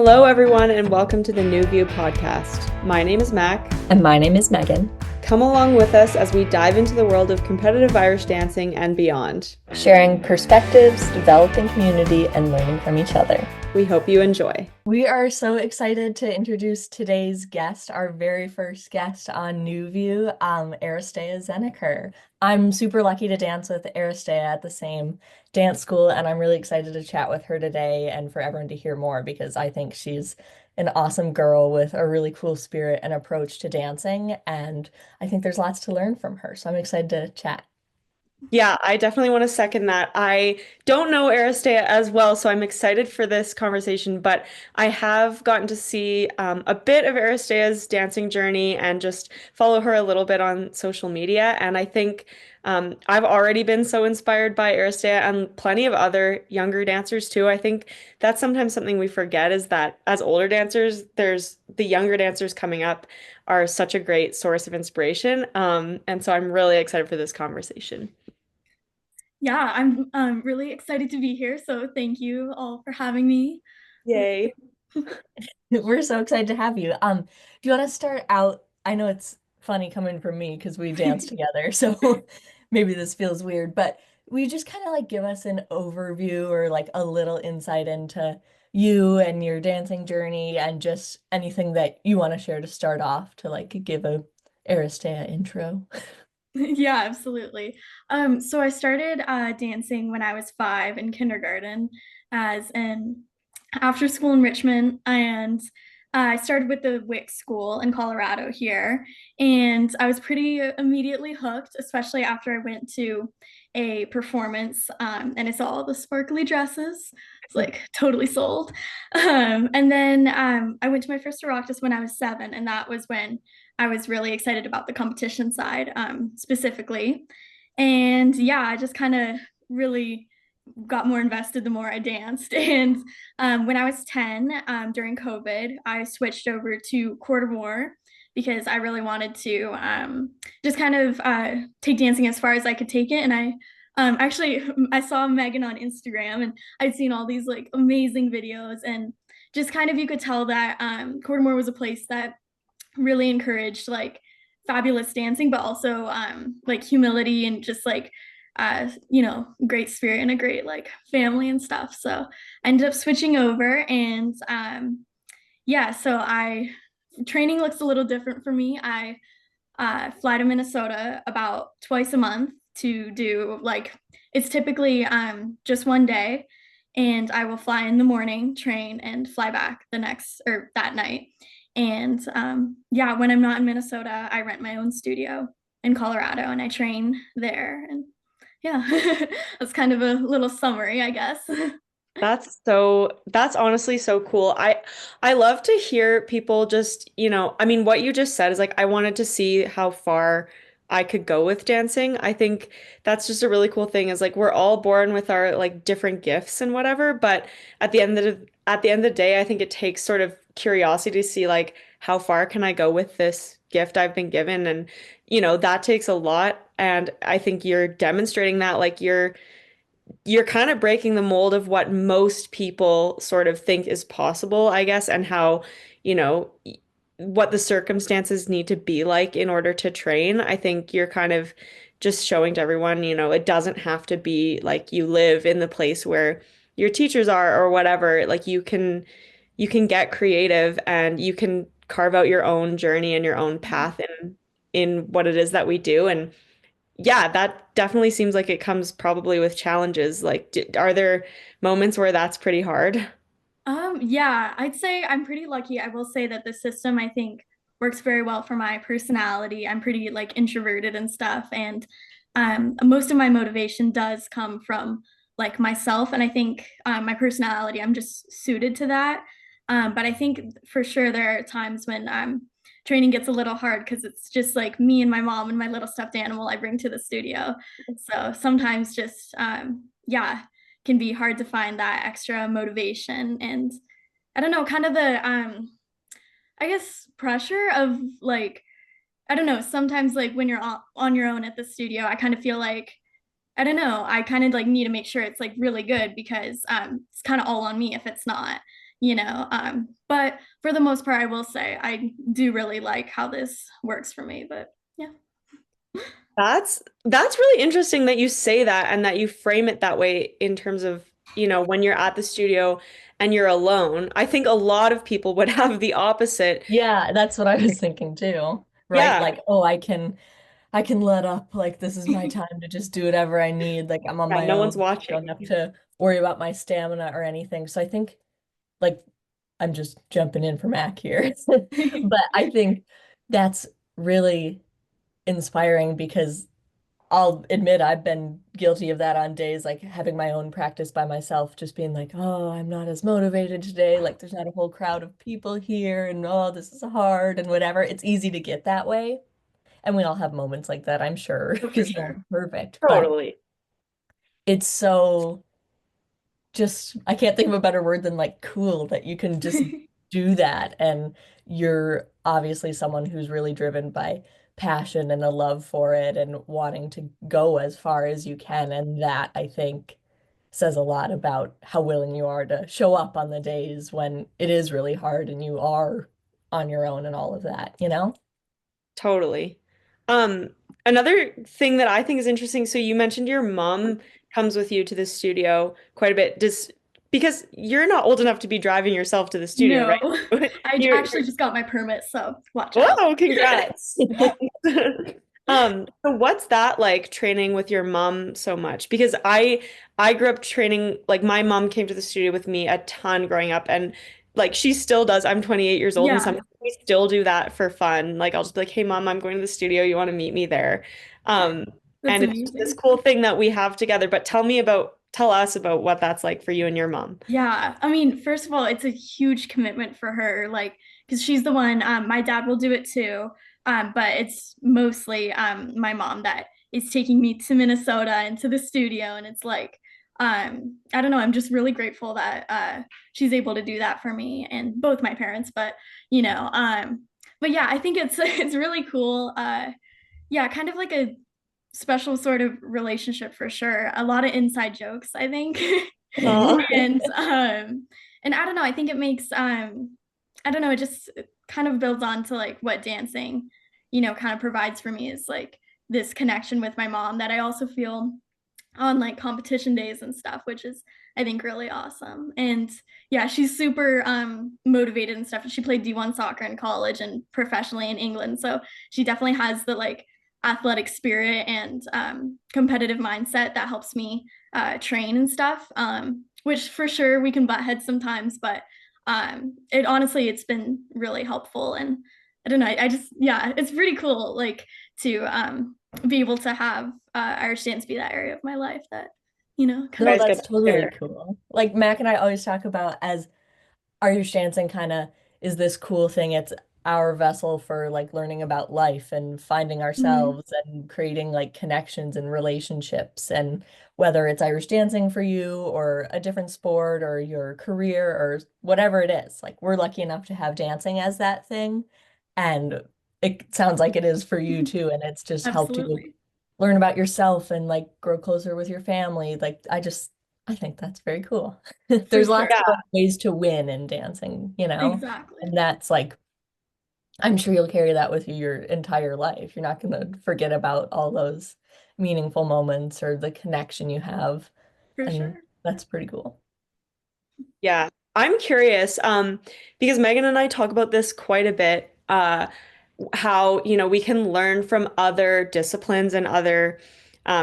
Hello, everyone, and welcome to the New View podcast. My name is Mac. And my name is Megan. Come along with us as we dive into the world of competitive Irish dancing and beyond. Sharing perspectives, developing community, and learning from each other. We hope you enjoy. We are so excited to introduce today's guest, our very first guest on New View, Aristea Zehnacker. I'm super lucky to dance with Aristea at the same dance school, and I'm really excited to chat with her today and for everyone to hear more because I think she's an awesome girl with a really cool spirit and approach to dancing, and I think there's lots to learn from her, so I'm excited to chat. Yeah, I definitely want to second that. I don't know Aristea as well, so I'm excited for this conversation, but I have gotten to see a bit of Aristea's dancing journey and just follow her a little bit on social media. And I think I've already been so inspired by Aristea and plenty of other younger dancers too. I think that's sometimes something we forget is that as older dancers, there's the younger dancers coming up are such a great source of inspiration. And so I'm really excited for this conversation. Yeah, I'm really excited to be here. So thank you all for having me. Yay. We're so excited to have you. Do you want to start out? I know it's funny coming from me because we dance together, so maybe this feels weird, but will you just kind of like give us an overview or like a little insight into you and your dancing journey and just anything that you want to share to start off to like give a Aristea intro? Yeah, absolutely. So I started dancing when I was 5 in kindergarten as an after school enrichment, and I started with the WIC school in Colorado here, and I was pretty immediately hooked, especially after I went to a performance and I saw all the sparkly dresses. It's like totally sold. And then I went to my first Oireachtas when I was 7, and that was when I was really excited about the competition side specifically. And yeah, I just kind of really got more invested the more I danced. And when I was 10, during COVID, I switched over to quarter more because I really wanted to just kind of take dancing as far as I could take it. And actually, I saw Megan on Instagram, and I'd seen all these like amazing videos, and just kind of you could tell that Quartermore was a place that really encouraged like fabulous dancing, but also like humility and just like great spirit and a great like family and stuff. So I ended up switching over, and yeah, so I training looks a little different for me. I fly to Minnesota about twice a month to do like it's typically just one day, and I will fly in the morning, train, and fly back the next or that night. And yeah, when I'm not in Minnesota, I rent my own studio in Colorado and I train there. And yeah, that's kind of a little summary, I guess. That's honestly so cool. I love to hear people just, I mean, what you just said is like I wanted to see how far I could go with dancing. I think that's just a really cool thing is like we're all born with our like different gifts and whatever, but at the end of the day, I think it takes sort of curiosity to see like how far can I go with this gift I've been given and that takes a lot and I think you're demonstrating that like you're kind of breaking the mold of what most people sort of think is possible, I guess, and how, you know, what the circumstances need to be like in order to train. I think you're kind of just showing to everyone, it doesn't have to be like you live in the place where your teachers are or whatever. Like you can get creative and you can carve out your own journey and your own path in what it is that we do. And yeah, that definitely seems like it comes probably with challenges. Like, are there moments where that's pretty hard? Yeah, I'd say I'm pretty lucky. I will say that the system I think works very well for my personality. I'm pretty like introverted and stuff, and most of my motivation does come from like myself, and I think my personality, I'm just suited to that. But I think for sure there are times when training gets a little hard because it's just like me and my mom and my little stuffed animal I bring to the studio. So sometimes just yeah, can be hard to find that extra motivation, and I don't know, kind of the I guess pressure of like I don't know, sometimes like when you're on your own at the studio, I kind of feel like I don't know, I kind of like need to make sure it's like really good because it's kind of all on me if it's not. But for the most part, I will say I do really like how this works for me. But yeah. That's really interesting that you say that and that you frame it that way in terms of, when you're at the studio and you're alone. I think a lot of people would have the opposite. Yeah, that's what I was thinking too. Right? Yeah. Like, oh, I can let up. Like this is my time to just do whatever I need. Like I'm on Yeah, my no one's own. Don't watching. have to worry about my stamina or anything. So I think like I'm just jumping in for Mac here. But I think that's really inspiring because I'll admit I've been guilty of that on days like having my own practice by myself, just being like, oh, I'm not as motivated today. Like there's not a whole crowd of people here and oh, this is hard and whatever. It's easy to get that way. And we all have moments like that, I'm sure, Oh, for because no one's sure. perfect. But Totally. it's so just, I can't think of a better word than like cool that you can just do that. And you're obviously someone who's really driven by passion and a love for it and wanting to go as far as you can. And that I think says a lot about how willing you are to show up on the days when it is really hard and you are on your own and all of that, you know? Totally. Um, Another thing that I think is interesting, so you mentioned your mom comes with you to the studio quite a bit. Because you're not old enough to be driving yourself to the studio, No, right? I actually just got my permit, so watch out. Whoa, congrats. So what's that like training with your mom so much? Because I grew up training, like my mom came to the studio with me a ton growing up, and like she still does. I'm 28 years old and Yeah, sometimes we still do that for fun. Like I'll just be like, "Hey mom, I'm going to the studio. You want to meet me there?" Um that's and it's just this amazing. cool thing that we have together. But tell us about what that's like for you and your mom. Yeah, I mean, first of all, it's a huge commitment for her, like, because she's the one, my dad will do it too, but it's mostly my mom that is taking me to Minnesota and to the studio. And it's like, I don't know, I'm just really grateful that she's able to do that for me and both my parents, you know, um, but yeah, I think it's it's really cool. Yeah, kind of like a special sort of relationship for sure. A lot of inside jokes, I think. Oh, and and I don't know, I think it makes I don't know, it just kind of builds on to like what dancing, kind of provides for me is like this connection with my mom that I also feel on like competition days and stuff, which is I think really awesome. And yeah, she's super motivated and stuff. She played D1 soccer in college and professionally in England. So she definitely has the like athletic spirit and competitive mindset that helps me train and stuff. Which for sure we can butt heads sometimes, but it honestly it's been really helpful. And I don't know, I just yeah, it's pretty cool like to be able to have Irish dance be that area of my life that, you kind No, of guys that's get to totally share. cool. Like Mac and I always talk about as Irish dancing kind of is this cool thing. It's our vessel for like learning about life and finding Mhm. ourselves and creating like connections and relationships. And whether it's Irish dancing for you or a different sport or your career or whatever it is, like we're lucky enough to have dancing as that thing. And it sounds like it is for you too. And it's just helped you Absolutely. learn about yourself and like grow closer with your family. Like I think that's very cool. For There's lots sure. of ways to win in dancing, you know? Exactly. And that's like I'm sure you'll carry that with you your entire life. You're not going to forget about all those meaningful moments or the connection you have. For And sure. that's pretty cool. Yeah, I'm curious, because Megan and I talk about this quite a bit, how, we can learn from other disciplines and other,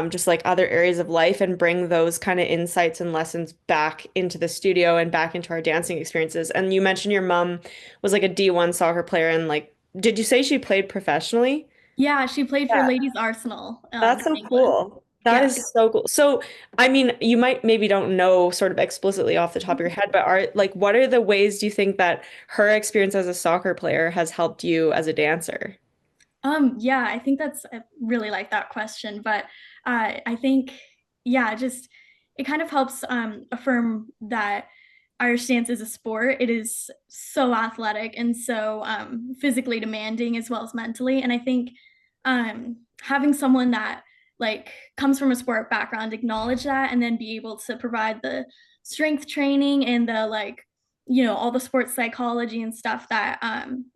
just like other areas of life and bring those kind of insights and lessons back into the studio and back into our dancing experiences. And you mentioned your mom was like a D1 soccer player and like, did you say she played professionally? Yeah, she played for Ladies Arsenal That's in so England. cool. That Yeah. is so cool. So, I mean, you might maybe don't know sort of explicitly off the top of your head, but what are the ways do you think that her experience as a soccer player has helped you as a dancer? Yeah, I think that's I really like that question, but I think yeah, just it kind of helps affirm that Irish dance is a sport. It is so athletic and so physically demanding as well as mentally, and I think having someone that like comes from a sport background acknowledge that and then be able to provide the strength training and the like all the sports psychology and stuff that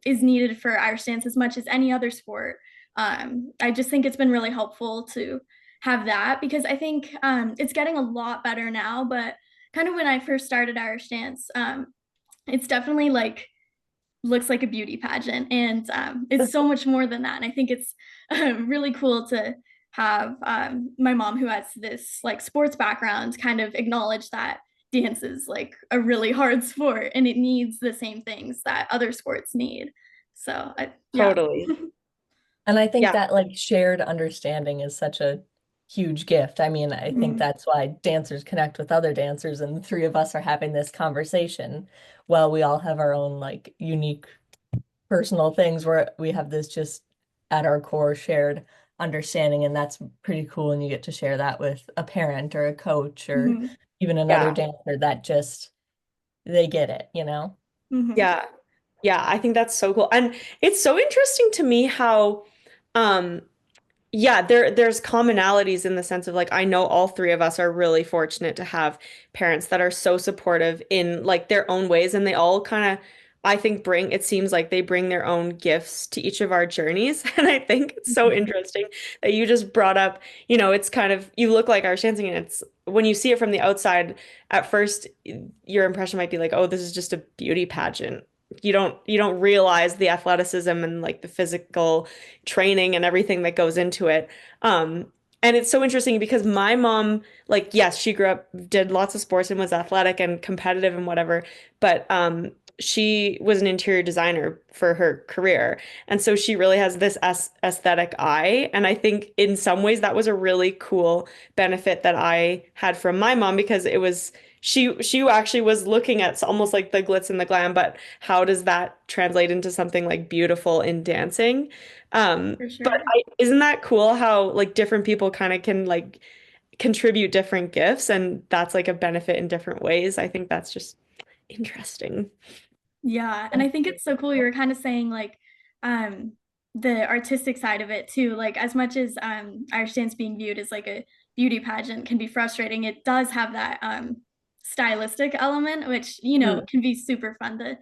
is needed for Irish dance as much as any other sport. I just think it's been really helpful to have that because I think it's getting a lot better now. But kind of when I first started Irish dance, it's definitely like looks like a beauty pageant, and it's so much more than that. And I think it's really cool to have my mom, who has this like sports background, kind of acknowledge that dance is like a really hard sport and it needs the same things that other sports need. So yeah. Totally. And I think Yeah, that like shared understanding is such a huge gift. I mean, I think Mhm. that's why dancers connect with other dancers, and the three of us are having this conversation. Well, we all have our own like unique personal things where we have this just at our core shared understanding, and that's pretty cool. And you get to share that with a parent or a coach or Mhm. even another yeah, dancer that just they get it, you know? Mhm. yeah. Yeah, I think that's so cool. And it's so interesting to me how um yeah, there's commonalities in the sense of like I know all three of us are really fortunate to have parents that are so supportive in like their own ways, and they all kind of I think bring it seems like they bring their own gifts to each of our journeys. And I think it's so Mhm. interesting that you just brought up, it's kind of you look like Irish dancing, and it's when you see it from the outside, at first your impression might be like, oh, this is just a beauty pageant. You don't realize the athleticism and like the physical training and everything that goes into it. Um, and it's so interesting because my mom, like, yes, she grew up, did lots of sports and was athletic and competitive and whatever, but she was an interior designer for her career. And so she really has this aesthetic eye. And I think in some ways that was a really cool benefit that I had from my mom because it was she actually was looking at almost like the glitz and the glam, but how does that translate into something like beautiful in dancing? For But sure. isn't that cool how like different people kind of can like contribute different gifts and that's like a benefit in different ways. I think that's just interesting. Yeah, and I think it's so cool. You were kind of saying like um the artistic side of it too. Like as much as Irish dance being viewed as like a beauty pageant can be frustrating, it does have that stylistic element, which, Mm, can be super fun to,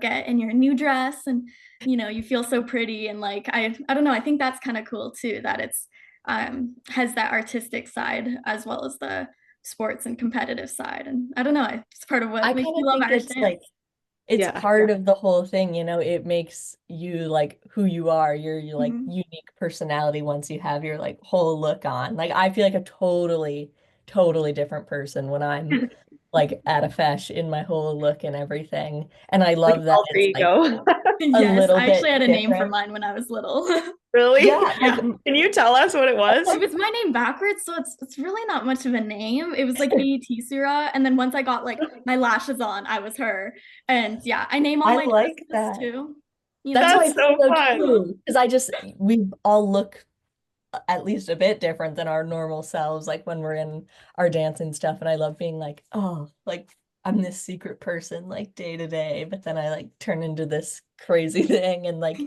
get in your new dress and you feel so pretty and like I don't know, I think that's kind of cool too that it's has that artistic side as well as the sports and competitive side. And I don't know, it's part of what I makes kind me of love think Irish it's dance. like it's yeah, part of the whole thing, you know, it makes you like who you are, your like Mhm. unique personality once you have your like whole look on. Like I feel like a totally different person when I'm like at a fesh in my whole look and everything. And I like love that alter it's like ego. a Yes, little I actually bit had a name for different. mine when I was little. Really? Yeah, like Yeah. Can you tell us what it was? It was my name backwards, so it's really not much of a name. It was like AET Sura, and then once I got like my lashes on, I was her. And yeah, I name all I my like dresses that. too. That's how I That's feel so though fun. too. Because I just we all look at least a bit different than our normal selves, like when we're in our dancing stuff. And I love being like, oh, like I'm this secret person, like day to day, but then I like turn into this crazy thing and like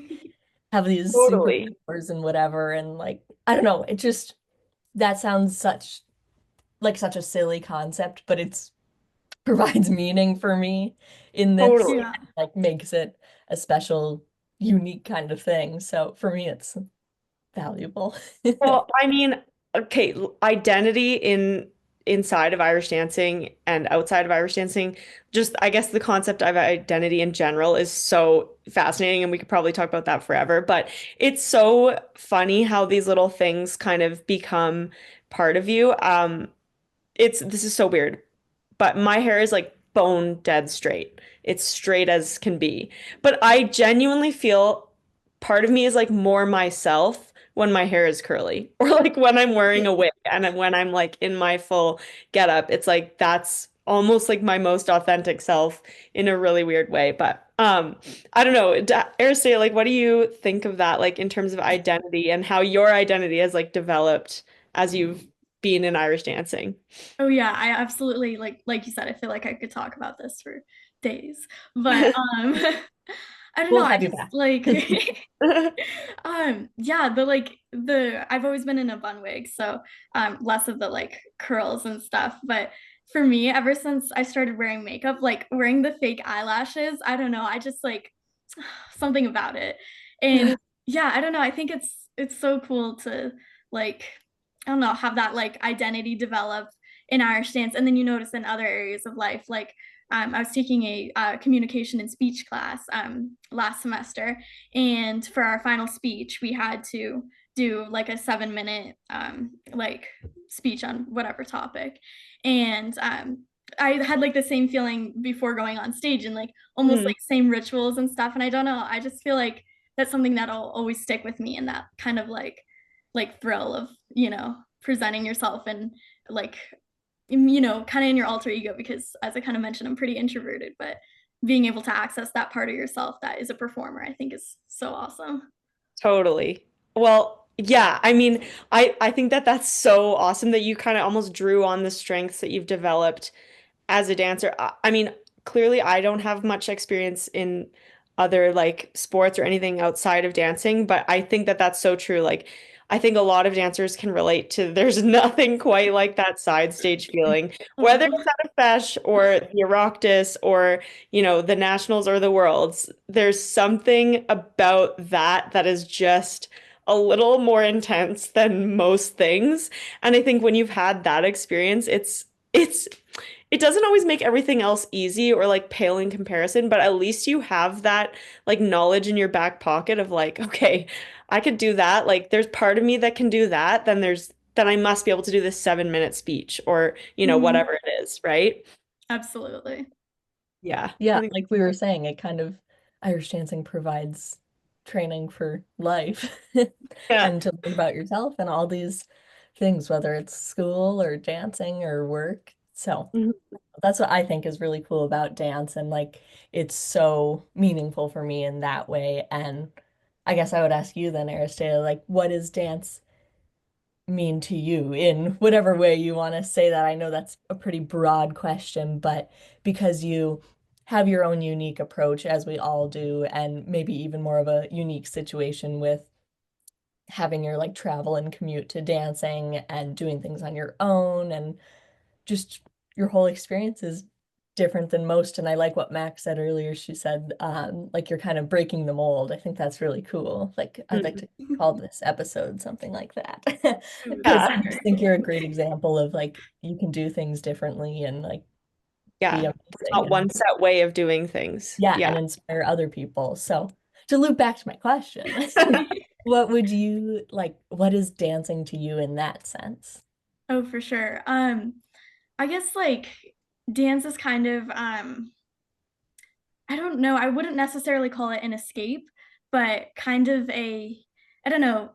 have these Totally. superpowers and whatever. And like, I don't know, it just that sounds such a silly concept, but it's provides meaning for me in this, Totally. Yeah. like makes it a special, unique kind of thing. So for me, it's valuable. Well, I mean, okay, identity inside of Irish dancing and outside of Irish dancing, just I guess the concept of identity in general is so fascinating and we could probably talk about that forever, but it's so funny how these little things kind of become part of you. This is so weird, but my hair is like bone dead straight. It's straight as can be. But I genuinely feel part of me is like more myself when my hair is curly or like when I'm wearing a wig and when I'm like in my full getup. It's like that's almost like my most authentic self in a really weird way. But I don't know. Aristea, like what do you think of that like in terms of identity and how your identity has like developed as you've been in Irish dancing? Oh yeah, I absolutely like you said, I feel like I could talk about this for days. But I don't know, We'll I have you just back. like yeah, the I've always been in a bun wig, so less of the like curls and stuff, but for me, ever since I started wearing makeup, like wearing the fake eyelashes, I don't know, I just like something about it. And yeah, I don't know, I think it's so cool to like I don't know, have that like identity develop in Irish dance. And then you notice in other areas of life, like I was taking a communication and speech class last semester, and for our final speech, we had to do like a 7 minute like speech on whatever topic. And I had like the same feeling before going on stage and like almost Mhm. like same rituals and stuff. And I don't know, I just feel like that's something that'll always stick with me, and that kind of like thrill of, presenting yourself and like, kind of in your alter ego, because as I kind of mentioned, I'm pretty introverted, but being able to access that part of yourself that is a performer, I think is so awesome. Totally. Well, yeah, I mean, I think that that's so awesome that you kind of almost drew on the strengths that you've developed as a dancer. I mean, clearly I don't have much experience in other like sports or anything outside of dancing, but I think that that's so true. Like, I think a lot of dancers can relate to there's nothing quite like that side stage feeling, whether Oh, it's at a fesh or the Oireachtas or, the nationals or the worlds. There's something about that that is just a little more intense than most things. And I think when you've had that experience, it's it doesn't always make everything else easy or like pale in comparison, but at least you have that like knowledge in your back pocket of like, okay, I could do that. Like there's part of me that can do that. Then I must be able to do this 7 minute speech or, mhm. whatever it is, right? Absolutely. Yeah. I Yeah, think like we were saying, it kind of Irish dancing provides training for life yeah. and to learn about yourself and all these things, whether it's school or dancing or work. So Mhm. that's what I think is really cool about dance, and like it's so meaningful for me in that way. And I guess I would ask you then, Aristea, like what does dance mean to you in whatever way you want to say that? I know that's a pretty broad question, but because you have your own unique approach, as we all do, and maybe even more of a unique situation with having your like travel and commute to dancing and doing things on your own, and just your whole experience is different than most. And I like what Max said earlier. She said, like you're kind of breaking the mold. I think that's really cool. Like I'd like Mhm. to call this episode something like that. Because I Yeah. just think you're a great example of like you can do things differently and like be Yeah. It's amazing not and one set way of doing things. yeah, Yeah. and inspire other people. So to loop back to my question, what would you like, what is dancing to you in that sense? Oh, for sure. I guess like dance is kind of I don't know, I wouldn't necessarily call it an escape, but kind of I don't know,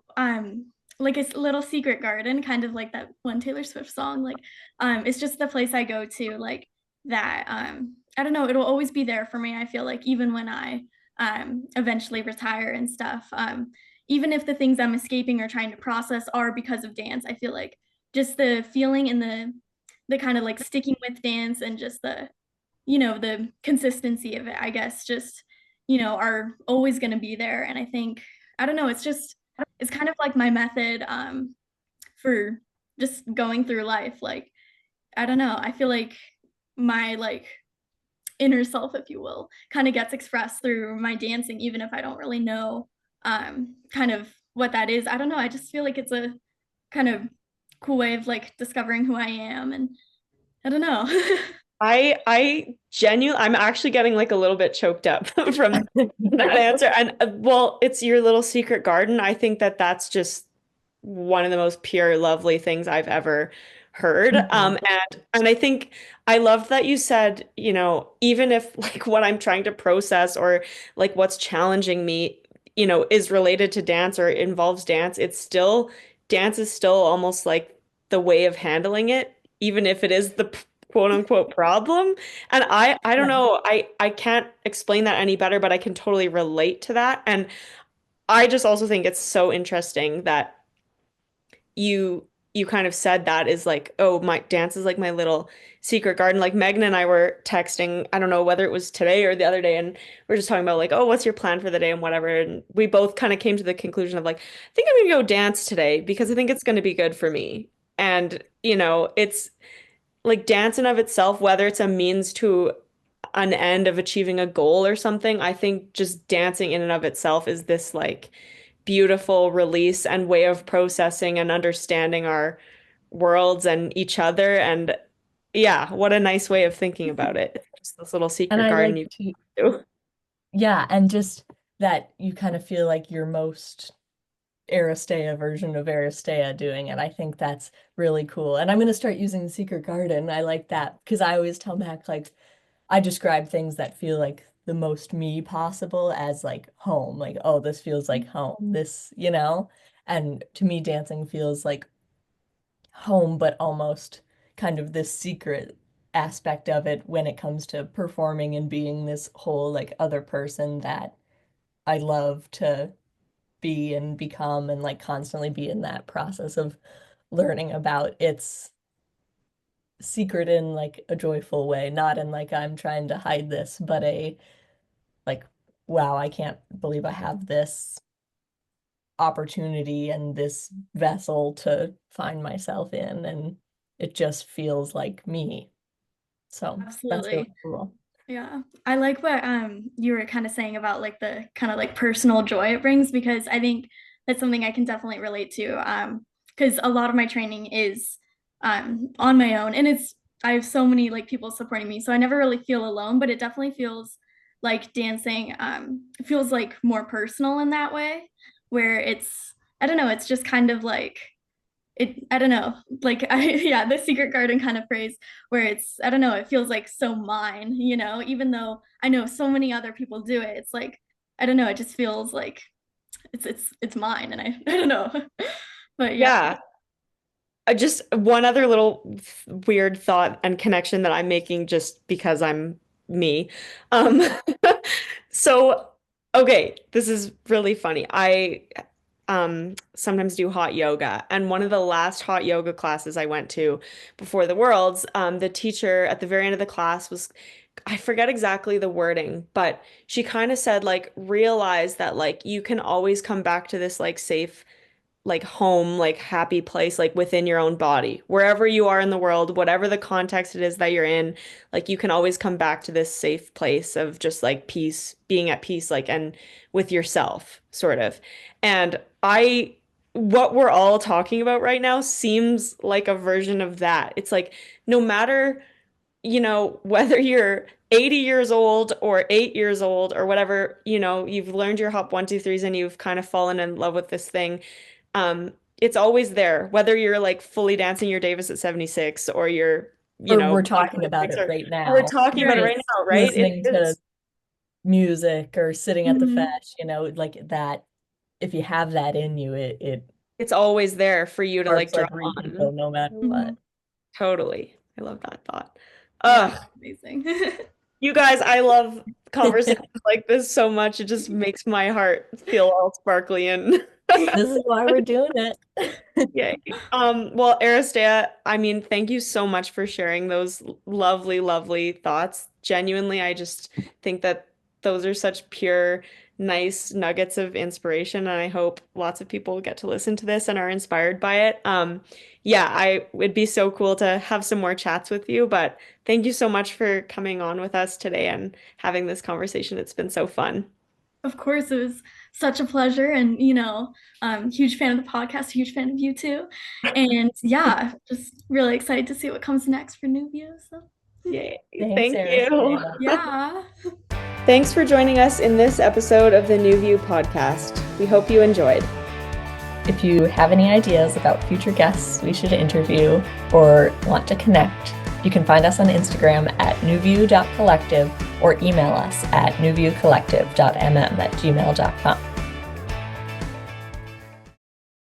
like a little secret garden, kind of like that one Taylor Swift song. Like, it's just the place I go to, like that. I don't know, it'll always be there for me. I feel like even when I eventually retire and stuff, even if the things I'm escaping or trying to process are because of dance, I feel like just the feeling and the kind of like sticking with dance and just the consistency of it, I guess, just, are always going to be there. And I think, I don't know, it's kind of like my method for just going through life. Like, I don't know, I feel like my like inner self, if you will, kind of gets expressed through my dancing, even if I don't really know kind of what that is. I don't know. I just feel like it's a kind of cool way of like discovering who I am. And I don't know. I'm actually getting like a little bit choked up from that answer. And well, it's your little secret garden. I think that that's just one of the most pure, lovely things I've ever heard. Mhm. And I think I love that you said, even if like what I'm trying to process or like what's challenging me, is related to dance or involves dance, dance is still almost like the way of handling it, even if it is the quote unquote problem. And I don't Yeah. know, I can't explain that any better, but I can totally relate to that. And I just also think it's so interesting that you you kind of said that is like, oh, my dance is like my little secret garden. Like Megan and I were texting, I don't know whether it was today or the other day, and we're just talking about like, oh, what's your plan for the day and whatever. And we both kind of came to the conclusion of like, I think I'm gonna go dance today because I think it's gonna be good for me. And, like dance in of itself, whether it's a means to an end of achieving a goal or something, I think just dancing in and of itself is this like beautiful release and way of processing and understanding our worlds and each other. And yeah, what a nice way of thinking about it. It's just this little And secret I garden like you to, do. yeah, and just that you kind of feel like your most Aristea version of Aristea doing it. I think that's really cool. And I'm going to start using Secret Garden. I like that because I always tell Mac, like, I describe things that feel like the most me possible as like home. Like, oh, this feels like home. This, you know? And to me, dancing feels like home, but almost kind of this secret aspect of it when it comes to performing and being this whole like other person that I love to be and become and like constantly be in that process of learning about. It's secret in like a joyful way, not in like I'm trying to hide this, but a like, wow, I can't believe I have this opportunity and this vessel to find myself in, and it just feels like me. So that's really Absolutely. cool. Yeah. I like what you were kind of saying about like the kind of like personal joy it brings, because I think that's something I can definitely relate to. Because a lot of my training is on my own, and it's I have so many like people supporting me, so I never really feel alone, but it definitely feels like dancing it feels like more personal in that way, where it's I don't know, it's just kind of like it I don't know, like I yeah, the secret garden kind of phrase, where it's I don't know, it feels like so mine, even though I know so many other people do it. It's like I don't know, it just feels like it's mine, and I don't know. But yeah. Yeah. Just one other little weird thought and connection that I'm making just because I'm me. Um, so, okay, this is really funny. I sometimes do hot yoga, and one of the last hot yoga classes I went to before the Worlds, the teacher at the very end of the class was, I forget exactly the wording, but she kind of said like realize that like you can always come back to this like safe like home, like happy place, like within your own body, wherever you are in the world, whatever the context it is that you're in, like you can always come back to this safe place of just like peace, being at peace, like, and with yourself, sort of. And what we're all talking about right now seems like a version of that. It's like no matter, whether you're 80 years old or 8 years old or whatever, you've learned your hop one, two, threes and you've kind of fallen in love with this thing, it's always there, whether you're like fully dancing your Davis at 76 or you're, Or we're five talking foot about six, it or right we're now. talking about it Right. right now, right? It Listening to is, music or sitting at the Mhm. fetch, like that. If you have that in you, it it's always there for you to like sparks draw like where you can go on. no matter what. Mhm. Totally. I love that thought. Yeah, Ugh, amazing. you guys, I love conversations like this so much. It just makes my heart feel all sparkly and This is why we're doing it. yay. Well, Aristea, I mean, thank you so much for sharing those lovely, lovely thoughts. Genuinely, I just think that those are such pure, nice nuggets of inspiration, and I hope lots of people get to listen to this and are inspired by it. Yeah, it'd be so cool to have some more chats with you, but thank you so much for coming on with us today and having this conversation. It's been so fun. Of course, it was such a pleasure, and huge fan of the podcast, huge fan of you too, and yeah, just really excited to see what comes next for New View. So, Yay. Thanks, Thank you. Aristea. yeah. Thanks for joining us in this episode of the New View podcast. We hope you enjoyed. If you have any ideas about future guests we should interview or want to connect, you can find us on Instagram at newview.collective or email us at newviewcollective.mm@gmail.com.